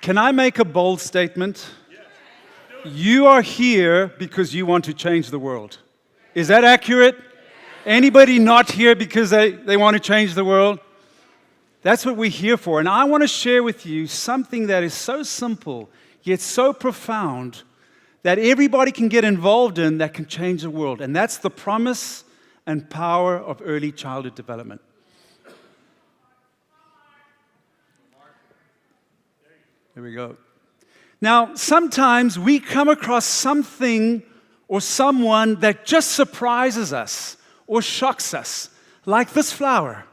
Can I make a bold statement? You are here because you want to change the world. Is that accurate? Anybody not here because they want to change the world? That's what we're here for. And I want to share with you something that is so simple, yet so profound, that everybody can get involved in that can change the world. And that's the promise and power of early childhood development. There we go. Now, sometimes we come across something or someone that just surprises us or shocks us, like this flower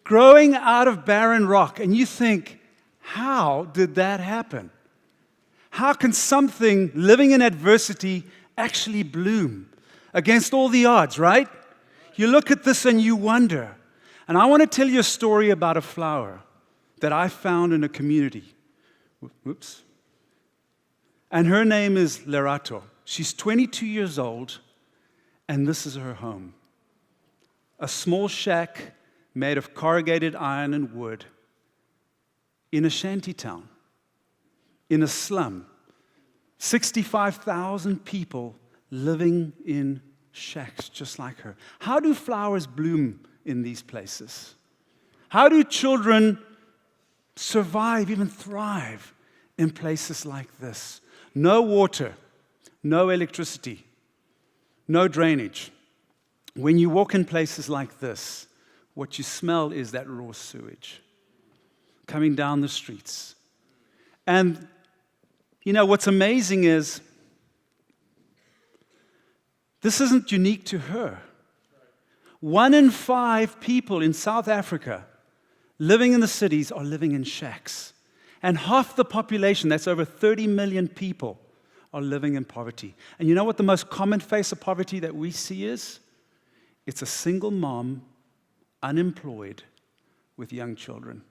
growing out of barren rock. And you think, how did that happen? How can something living in adversity actually bloom against all the odds, right? You look at this and you wonder. And I want to tell you a story about a flower that I found in a community. Whoops. And her name is Lerato. She's 22 years old, and this is her home. A small shack made of corrugated iron and wood in a shanty town, in a slum. 65,000 people living in shacks just like her. How do flowers bloom in these places? How do children survive, even thrive in places like this? No water, no electricity, no drainage. When you walk in places like this, what you smell is that raw sewage coming down the streets. And you know, what's amazing is this isn't unique to her. 1 in 5 people in South Africa living in the cities are living in shacks. And half the population, that's over 30 million people, are living in poverty. And you know what the most common face of poverty that we see is? It's a single mom, unemployed, with young children.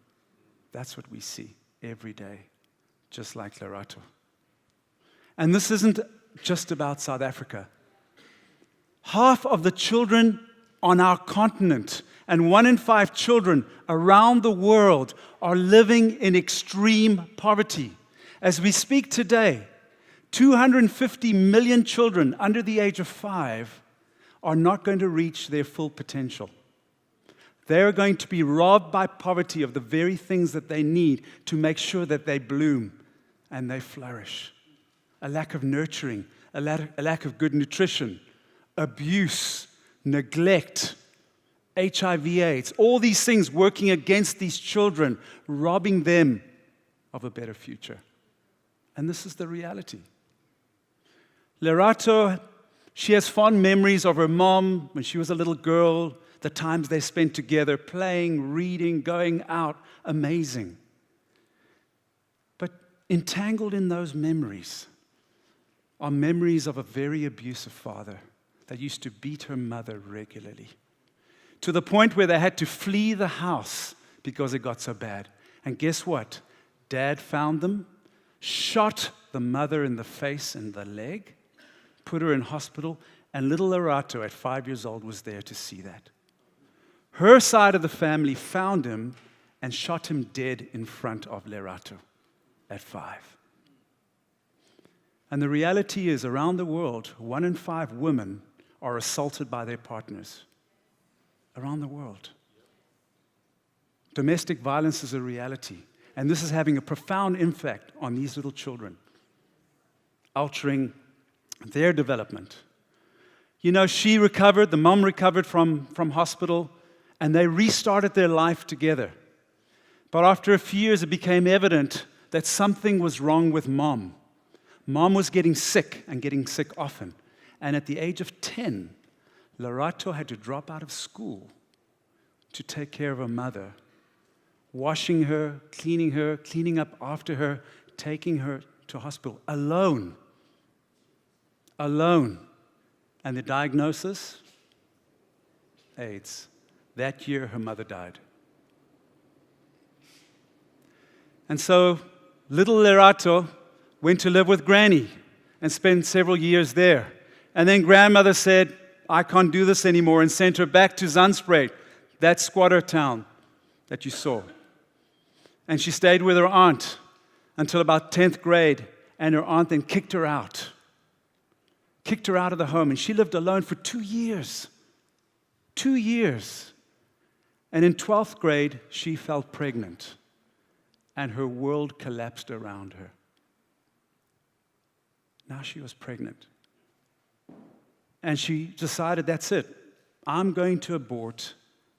That's what we see every day, just like Lerato. And this isn't just about South Africa. Half of the children on our continent and 1 in 5 children around the world are living in extreme poverty. As we speak today, 250 million children under the age of 5 are not going to reach their full potential. They're going to be robbed by poverty of the very things that they need to make sure that they bloom and they flourish. A lack of nurturing, a lack of good nutrition, abuse, neglect, HIV/AIDS, all these things working against these children, robbing them of a better future. And this is the reality. Lerato, she has fond memories of her mom when she was a little girl, the times they spent together, playing, reading, going out, amazing. But entangled in those memories are memories of a very abusive father that used to beat her mother regularly, to the point where they had to flee the house because it got so bad. And guess what? Dad found them, shot the mother in the face and the leg, put her in hospital, and little Lerato at 5 years old was there to see that. Her side of the family found him and shot him dead in front of Lerato at 5. And the reality is, around the world, 1 in 5 women are assaulted by their partners. Around the world. Domestic violence is a reality, and this is having a profound impact on these little children, altering their development. You know, she recovered, the mom recovered from hospital, and they restarted their life together. But after a few years, it became evident that something was wrong with mom. Mom was getting sick, and getting sick often. And at the age of 10, Lerato had to drop out of school to take care of her mother, washing her, cleaning up after her, taking her to hospital alone. Alone. And the diagnosis? AIDS. That year, her mother died. And so, little Lerato went to live with Granny and spent several years there. And then grandmother said, I can't do this anymore, and sent her back to Zandspruit, that squatter town that you saw. And she stayed with her aunt until about 10th grade, and her aunt then kicked her out of the home, and she lived alone for 2 years. 2 years. And in 12th grade, she fell pregnant, and her world collapsed around her. Now she was pregnant. And she decided, that's it. I'm going to abort,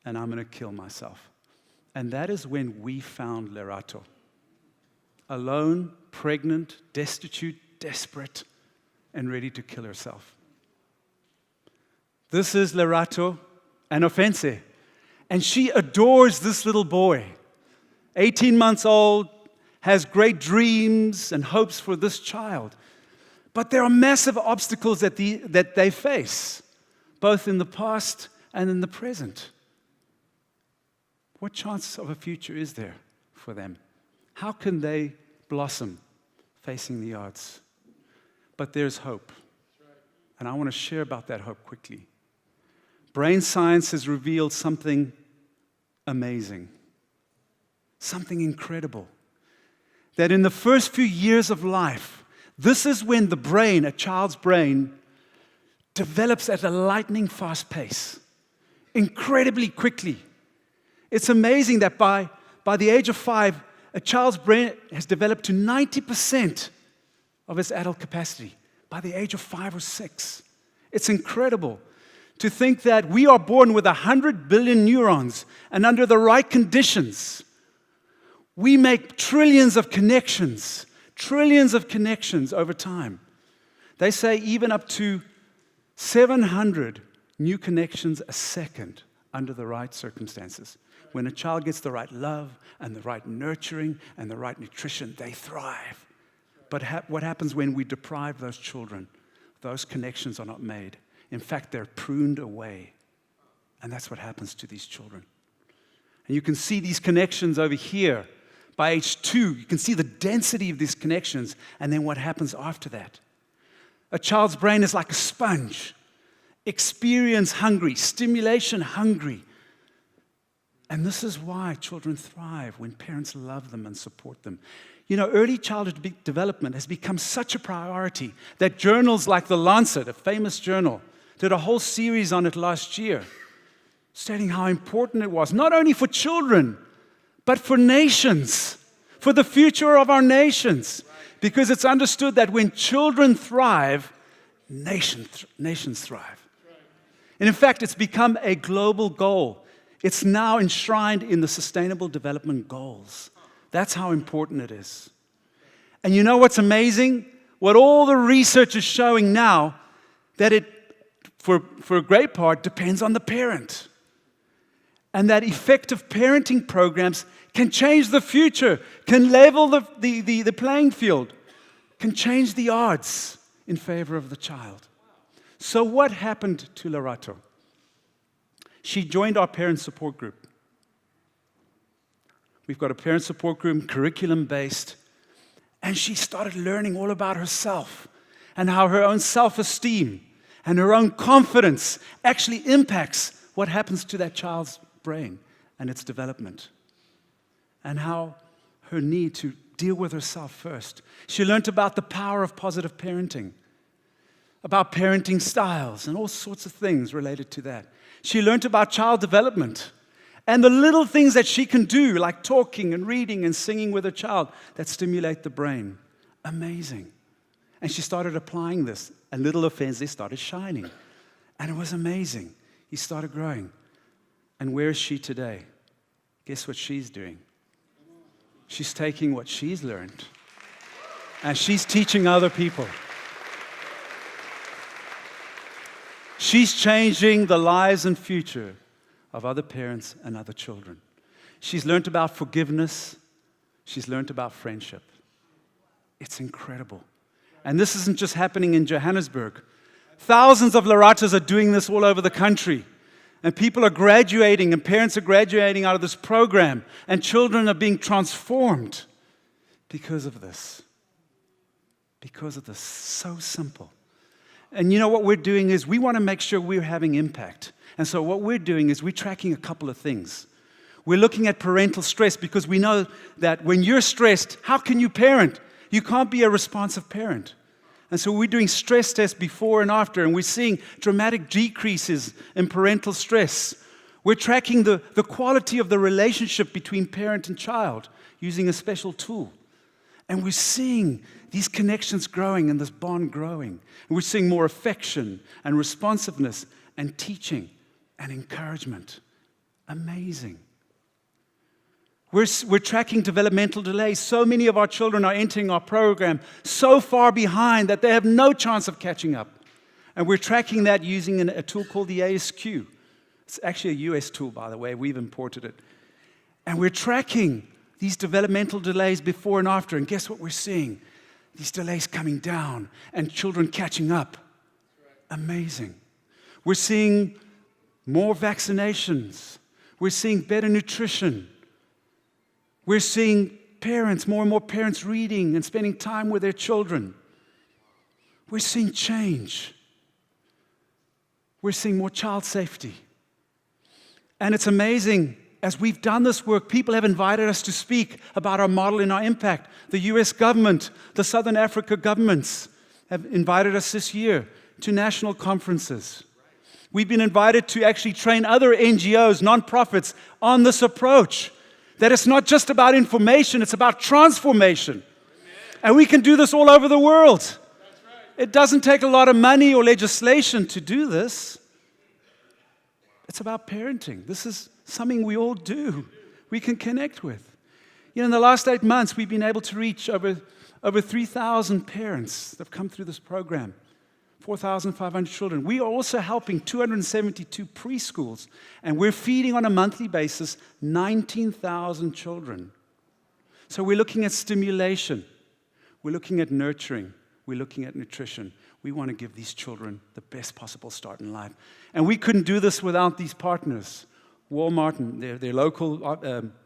and I'm going to kill myself. And that is when we found Lerato. Alone, pregnant, destitute, desperate, and ready to kill herself. This is Lerato and Ofense. And she adores this little boy. 18 months old, has great dreams and hopes for this child. But there are massive obstacles that they face, both in the past and in the present. What chance of a future is there for them? How can they blossom facing the odds? But there's hope. And I want to share about that hope quickly. Brain science has revealed something amazing, something incredible. That in the first few years of life, this is when the brain, a child's brain, develops at a lightning fast pace, incredibly quickly. It's amazing that by the age of 5, a child's brain has developed to 90% of its adult capacity by the age of 5 or 6. It's incredible to think that we are born with 100 billion neurons, and under the right conditions, we make trillions of connections over time. They say even up to 700 new connections a second under the right circumstances. When a child gets the right love and the right nurturing and the right nutrition, they thrive. But what happens when we deprive those children? Those connections are not made. In fact, they're pruned away. And that's what happens to these children. And you can see these connections over here. By age 2, you can see the density of these connections, and then what happens after that. A child's brain is like a sponge, experience hungry, stimulation hungry. And this is why children thrive, when parents love them and support them. You know, early childhood development has become such a priority that journals like The Lancet, a famous journal, did a whole series on it last year, stating how important it was, not only for children, but for nations, for the future of our nations. Because it's understood that when children thrive, nations thrive. And in fact, it's become a global goal. It's now enshrined in the Sustainable Development Goals. That's how important it is. And you know what's amazing? What all the research is showing now, that it, for a great part, depends on the parent. And that effective parenting programs can change the future, can level the playing field, can change the odds in favor of the child. So what happened to Lerato? She joined our parent support group. We've got a parent support group, curriculum-based, and she started learning all about herself and how her own self-esteem and her own confidence actually impacts what happens to that child's brain and its development, and how her need to deal with herself first. She learned about the power of positive parenting, about parenting styles and all sorts of things related to that. She learned about child development and the little things that she can do, like talking and reading and singing with her child, that stimulate the brain. Amazing. And she started applying this, and little Ofense started shining. And it was amazing. He started growing. And where is she today? Guess what she's doing? She's taking what she's learned, and she's teaching other people. She's changing the lives and future of other parents and other children. She's learned about forgiveness. She's learned about friendship. It's incredible. And this isn't just happening in Johannesburg. Thousands of Leratos are doing this all over the country. And people are graduating, and parents are graduating out of this program, and children are being transformed because of this. Because of this. So simple. And you know what we're doing is we want to make sure we're having impact. And so what we're doing is we're tracking a couple of things. We're looking at parental stress because we know that when you're stressed, how can you parent? You can't be a responsive parent. And so we're doing stress tests before and after, and we're seeing dramatic decreases in parental stress. We're tracking the quality of the relationship between parent and child using a special tool. And we're seeing these connections growing and this bond growing. And we're seeing more affection and responsiveness and teaching and encouragement. Amazing. We're tracking developmental delays. So many of our children are entering our program so far behind that they have no chance of catching up. And we're tracking that using a tool called the ASQ. It's actually a US tool, by the way. We've imported it. And we're tracking these developmental delays before and after. And guess what we're seeing? These delays coming down and children catching up. Amazing. We're seeing more vaccinations. We're seeing better nutrition. We're seeing more and more parents reading and spending time with their children. We're seeing change. We're seeing more child safety. And it's amazing, as we've done this work, people have invited us to speak about our model and our impact. The US government, the Southern Africa governments have invited us this year to national conferences. We've been invited to actually train other NGOs, nonprofits, on this approach. That it's not just about information, it's about transformation. Amen. And we can do this all over the world. That's right. It doesn't take a lot of money or legislation to do this. It's about parenting. This is something we all do. We can connect with. You know, in the last 8 months, we've been able to reach over 3,000 parents that have come through this program. 4,500 children. We are also helping 272 preschools, and we're feeding on a monthly basis 19,000 children. So we're looking at stimulation. We're looking at nurturing. We're looking at nutrition. We want to give these children the best possible start in life. And we couldn't do this without these partners. Walmart and their local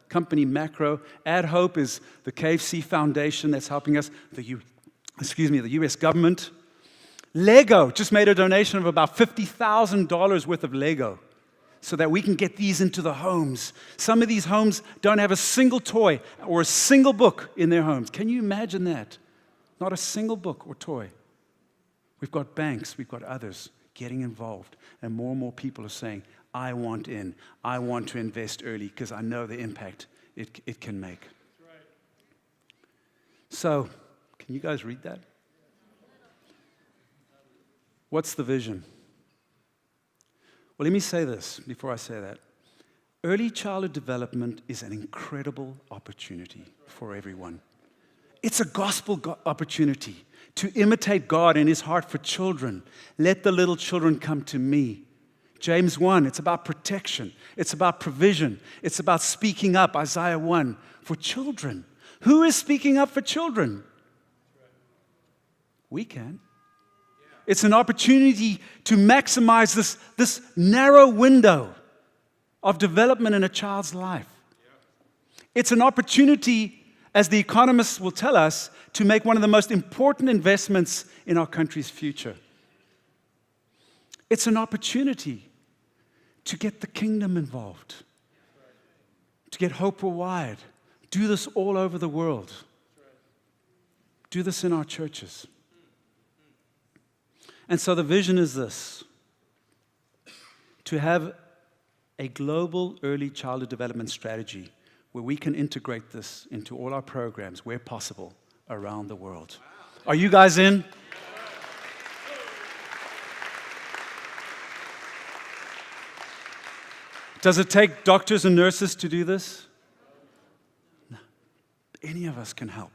company, Macro. Ad Hope is the KFC Foundation that's helping us. The U.S. government. Lego just made a donation of about $50,000 worth of Lego so that we can get these into the homes. Some of these homes don't have a single toy or a single book in their homes. Can you imagine that? Not a single book or toy. We've got banks, we've got others getting involved, and more people are saying, I want in. I want to invest early because I know the impact it can make. That's right. So, can you guys read that? What's the vision? Well, let me say this before I say that. Early childhood development is an incredible opportunity for everyone. It's a gospel opportunity to imitate God and His heart for children. Let the little children come to me. James 1, it's about protection. It's about provision. It's about speaking up, Isaiah 1, for children. Who is speaking up for children? We can. It's an opportunity to maximize this narrow window of development in a child's life. It's an opportunity, as the economists will tell us, to make one of the most important investments in our country's future. It's an opportunity to get the kingdom involved, to get Hope Worldwide, do this all over the world, do this in our churches. And so the vision is this: to have a global early childhood development strategy where we can integrate this into all our programs where possible around the world. Are you guys in? Does it take doctors and nurses to do this? No. Any of us can help.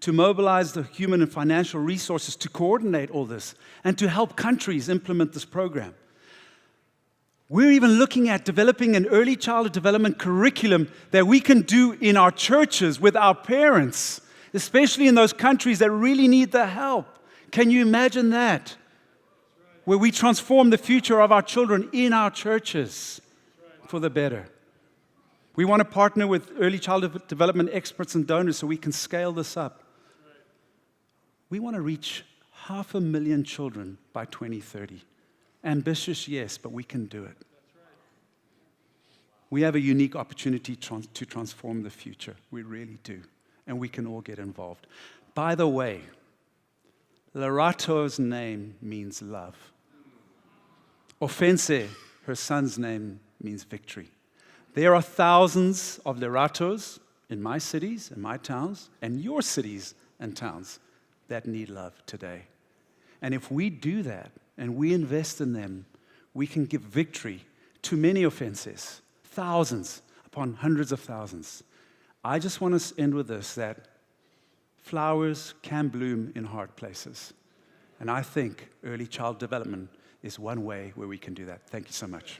To mobilize the human and financial resources to coordinate all this and to help countries implement this program. We're even looking at developing an early childhood development curriculum that we can do in our churches with our parents, especially in those countries that really need the help. Can you imagine that? Where we transform the future of our children in our churches for the better. We want to partner with early childhood development experts and donors so we can scale this up. We want to reach 500,000 children by 2030. Ambitious, yes, but we can do it. We have a unique opportunity to transform the future. We really do. And we can all get involved. By the way, Lerato's name means love. Ofense, her son's name, means victory. There are thousands of Leratos in my cities, in my towns, and your cities and towns that need love today. And if we do that and we invest in them, we can give victory to many offenses, thousands upon hundreds of thousands. I just want to end with this, that flowers can bloom in hard places. And I think early child development is one way where we can do that. Thank you so much.